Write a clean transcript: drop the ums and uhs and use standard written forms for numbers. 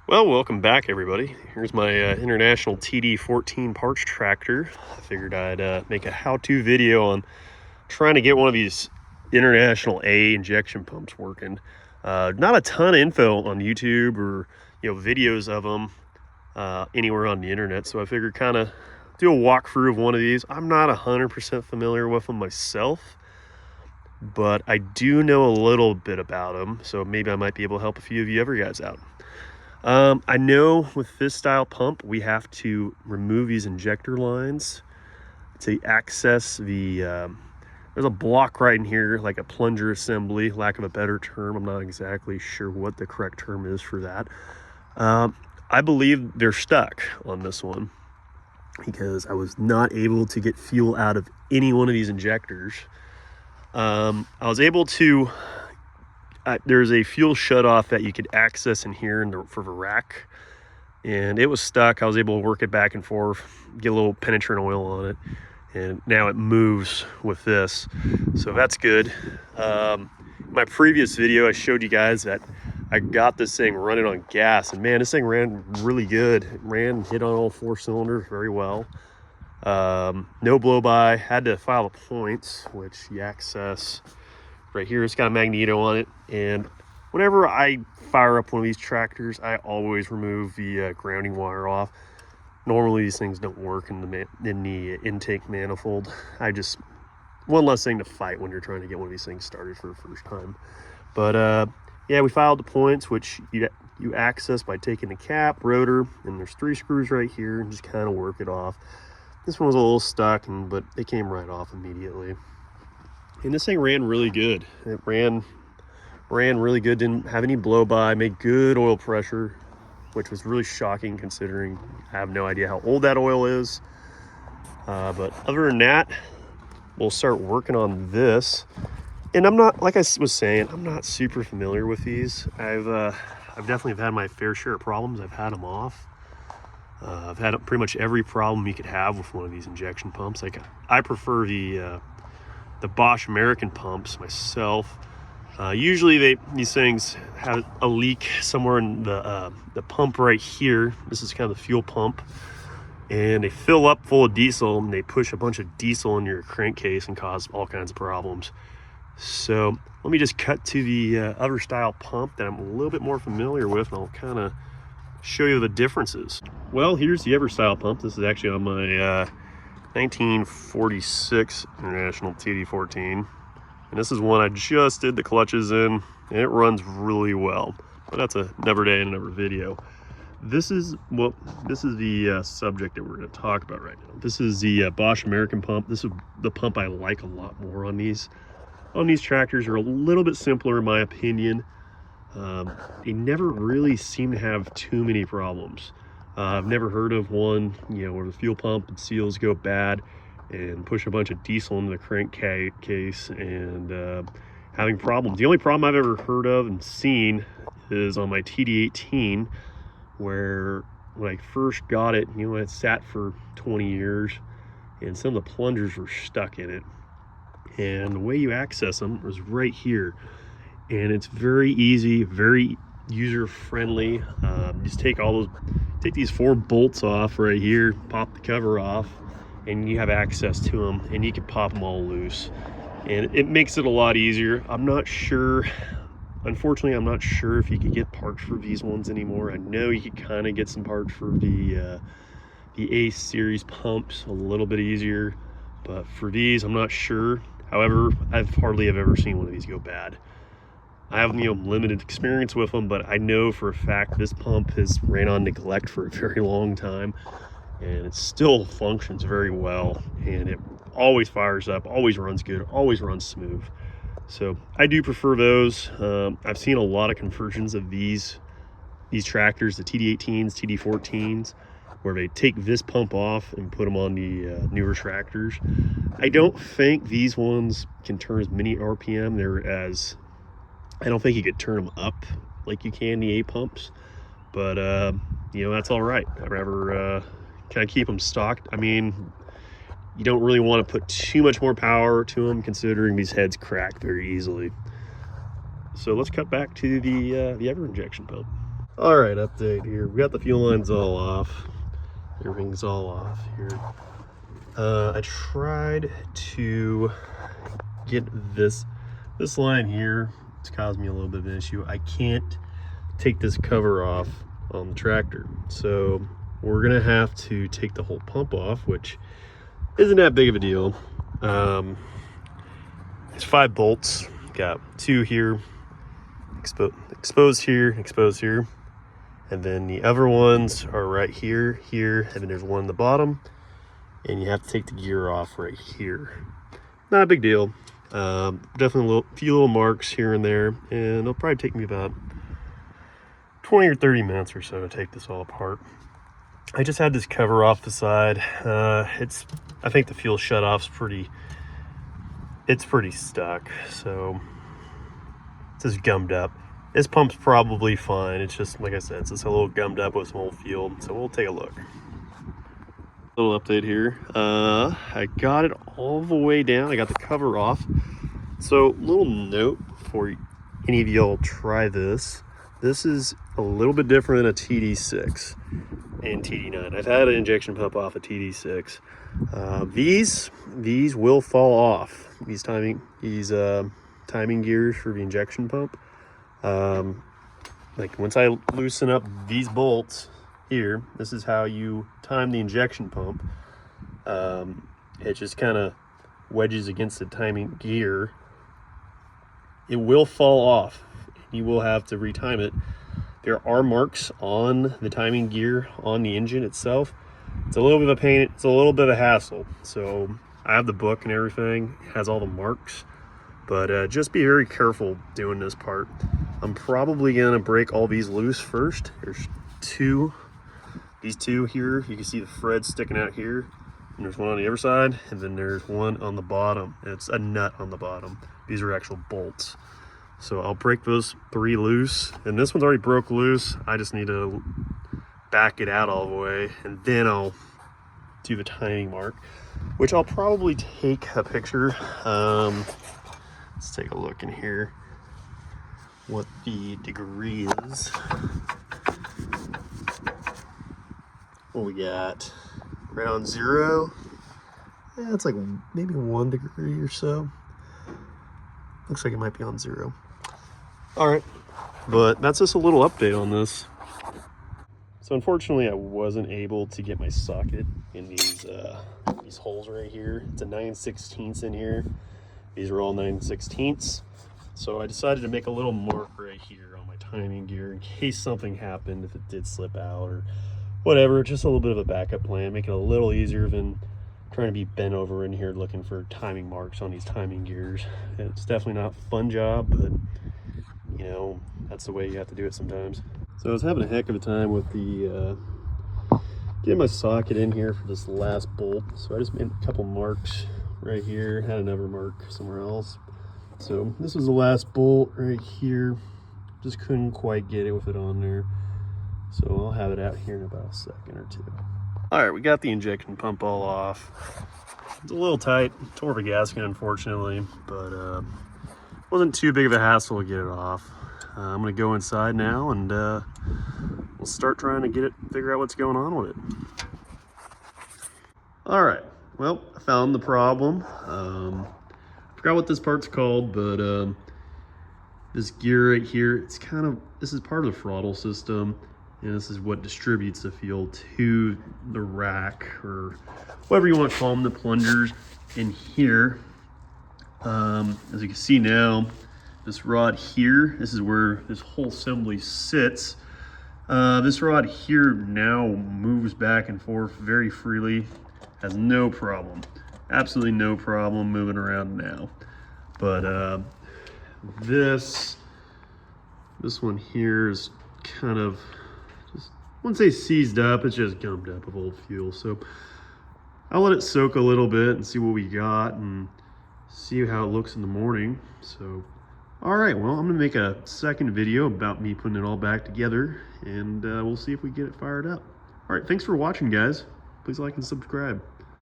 Well, welcome back, everybody. Here's my international TD14 parts tractor. I figured I'd make a how-to video on trying to get one of these international A injection pumps working. Not a ton of info on YouTube or videos of them anywhere on the internet, so I figured kind of do a walkthrough of one of these. I'm not 100% familiar with them myself, but I do know a little bit about them, so maybe I might be able to help a few of you other guys out. I know with this style pump, we have to remove these injector lines to access the, there's a block right in here, like a plunger assembly, lack of a better term. I'm not exactly sure what the correct term is for that. I believe they're stuck on this one because I was not able to get fuel out of any one of these injectors. I was able to there's a fuel shutoff that you could access in here for the rack, and it was stuck. I was able to work it back and forth, get a little penetrant oil on it, and now it moves with this, so that's good. My previous video, I showed you guys that I got this thing running on gas, and man, this thing ran really good. It hit on all 4 cylinders very well. No blow by. Had to file the points, which you access right here. It's got a magneto on it, and whenever I fire up one of these tractors, I always remove the grounding wire off. Normally these things don't work in the intake manifold. One less thing to fight when you're trying to get one of these things started for the first time. But yeah, we filed the points, which you access by taking the cap, rotor, and there's 3 screws right here, and just kind of work it off. This one was a little stuck, but it came right off immediately. And this thing ran really good. It ran really good, didn't have any blow by, made good oil pressure, which was really shocking considering I have no idea how old that oil is. But other than that, we'll start working on this. And I'm not, like I was saying, I'm not super familiar with these. I've definitely had my fair share of problems. I've had them off. I've had pretty much every problem you could have with one of these injection pumps. Like, I prefer the Bosch American pumps myself. Usually these things have a leak somewhere in the pump right here. This is kind of the fuel pump, and they fill up full of diesel, and they push a bunch of diesel in your crankcase and cause all kinds of problems. So let me just cut to the other style pump that I'm a little bit more familiar with, and I'll kind of show you the differences. Well, here's the other style pump. This is actually on my 1946 International TD14, and this is one I just did the clutches in, and it runs really well, but that's another day and another video. This is the subject that we're going to talk about right now. This is the Bosch American pump. This is the pump I like a lot more on these tractors. Are a little bit simpler in my opinion. They never really seem to have too many problems. I've never heard of one, where the fuel pump and seals go bad and push a bunch of diesel into the crankcase and having problems. The only problem I've ever heard of and seen is on my TD18, where when I first got it, it sat for 20 years, and some of the plungers were stuck in it. And the way you access them is right here, and it's very easy, very user-friendly. Just take these 4 bolts off right here, pop the cover off, and you have access to them, and you can pop them all loose, and it makes it a lot easier. I'm not sure, unfortunately, I'm not sure if you could get parts for these ones anymore. I know you could kind of get some parts for the A series pumps a little bit easier, but for these, I'm not sure. However, I've hardly ever seen one of these go bad. I have limited experience with them, but I know for a fact this pump has ran on neglect for a very long time, and it still functions very well, and it always fires up, always runs good, always runs smooth. So I do prefer those. I've seen a lot of conversions of these tractors, the TD18s, TD14s, where they take this pump off and put them on the newer tractors. I don't think these ones can turn as many RPM. I don't think you could turn them up like you can the A pumps, but that's all right. I'd rather kind of keep them stocked. I mean, you don't really want to put too much more power to them, considering these heads crack very easily. So let's cut back to the other injection pump. All right, update here. We got the fuel lines all off. Everything's all off here. I tried to get this line here. It's caused me a little bit of an issue. I can't take this cover off on the tractor, so we're gonna have to take the whole pump off, which isn't that big of a deal. It's 5 bolts. Got 2 here, exposed here, exposed here, and then the other ones are right here, here, and then there's one on the bottom, and you have to take the gear off right here. Not a big deal. Definitely a few little marks here and there, and it'll probably take me about 20 or 30 minutes or so to take this all apart. I just had this cover off the side. I think the fuel shutoff's pretty stuck, so it's just gummed up. This pump's probably fine. It's just, like I said, it's just a little gummed up with some old fuel, so we'll take a look. Little update here. I got it all the way down. I got the cover off. So, little note for any of y'all try this. This is a little bit different than a TD6 and TD9. I've had an injection pump off a TD6. These will fall off. These timing gears for the injection pump. Like once I loosen up these bolts here, this is how you time the injection pump. It just kind of wedges against the timing gear. It will fall off. You will have to retime it. There are marks on the timing gear on the engine itself. It's a little bit of a pain. It's a little bit of a hassle. So I have the book and everything. It has all the marks. But just be very careful doing this part. I'm probably gonna break all these loose first. There's these two here. You can see the thread sticking out here. And there's one on the other side, and then there's one on the bottom. It's a nut on the bottom. These are actual bolts. So I'll break those 3 loose, and this one's already broke loose. I just need to back it out all the way, and then I'll do the timing mark, which I'll probably take a picture. Let's take a look in here what the degree is. What we got? Right on 0. Yeah, it's like maybe 1 degree or so. Looks like it might be on 0. All right, but that's just a little update on this. So unfortunately, I wasn't able to get my socket in these holes right here. It's a 9/16 in here. These are all 9/16. So I decided to make a little mark right here on my timing gear in case something happened, if it did slip out or whatever. Just a little bit of a backup plan, make it a little easier than trying to be bent over in here looking for timing marks on these timing gears. It's definitely not a fun job, but you know, that's the way you have to do it sometimes. So I was having a heck of a time with the getting my socket in here for this last bolt. So I just made a couple marks right here, had another mark somewhere else. So this was the last bolt right here. Just couldn't quite get it with it on there. So I'll have it out here in about a second or two. All right, we got the injection pump all off. It's a little tight, tore the gasket unfortunately, but wasn't too big of a hassle to get it off. I'm gonna go inside now and we'll start trying to figure out what's going on with it. All right, well, I found the problem. Forgot what this part's called, but this gear right here, this is part of the throttle system, and this is what distributes the fuel to the rack, or whatever you want to call them, the plungers in here. As you can see now, this rod here, this is where this whole assembly sits. This rod here now moves back and forth very freely, has no problem, absolutely no problem moving around now. But this one here is kind of just, I wouldn't say seized up, it's just gummed up with old fuel. So I'll let it soak a little bit and see what we got and see how it looks in the morning. So all right, well, I'm gonna make a second video about me putting it all back together, and we'll see if we get it fired up. All right, thanks for watching, guys. Please like and subscribe.